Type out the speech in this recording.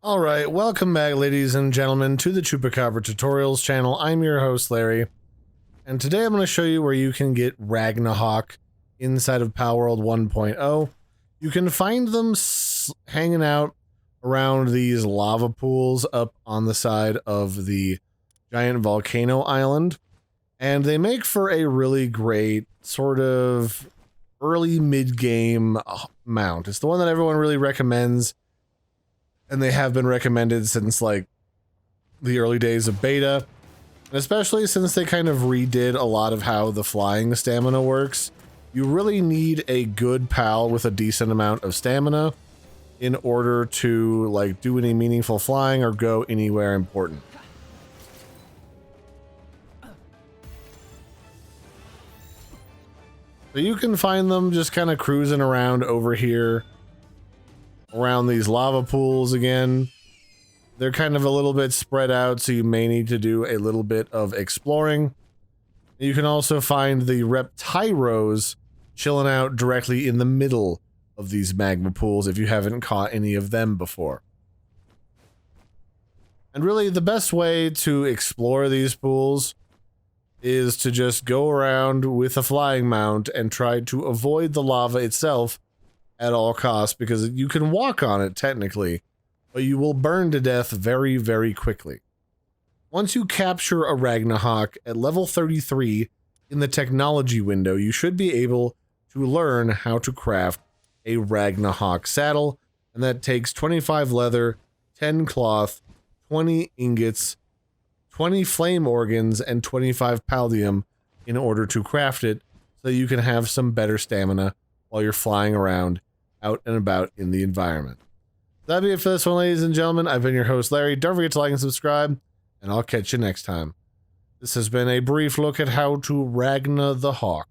Alright, welcome back ladies and gentlemen to the Chupacabra tutorials channel. I'm your host Larry, and today I'm going to show you where you can get Ragnahawk inside of Palworld 1.0. You can find them hanging out around these lava pools up on the side of the giant volcano island, and they make for a really great sort of early mid-game mount. It's the one that everyone really recommends, and they have been recommended since like the early days of beta, and especially since they kind of redid a lot of how the flying stamina works. You really need a good pal with a decent amount of stamina in order to like do any meaningful flying or go anywhere important. So you can find them just kind of cruising around over here around these lava pools again. They're kind of a little bit spread out, so you may need to do a little bit of exploring. You can also find the Reptyros chilling out directly in the middle of these magma pools if you haven't caught any of them before. And really, the best way to explore these pools is to just go around with a flying mount and try to avoid the lava itself at all costs, because you can walk on it technically, but you will burn to death very, very quickly. Once you capture a Ragnahawk at level 33 in the technology window, you should be able to learn how to craft a Ragnahawk saddle, and that takes 25 leather, 10 cloth, 20 ingots, 20 flame organs, and 25 paldium in order to craft it, so that you can have some better stamina while you're flying around out and about in the environment. That'll be it for this one, ladies and gentlemen. I've been your host, Larry. Don't forget to like and subscribe, and I'll catch you next time. This has been a brief look at how to Ragna the Hawk.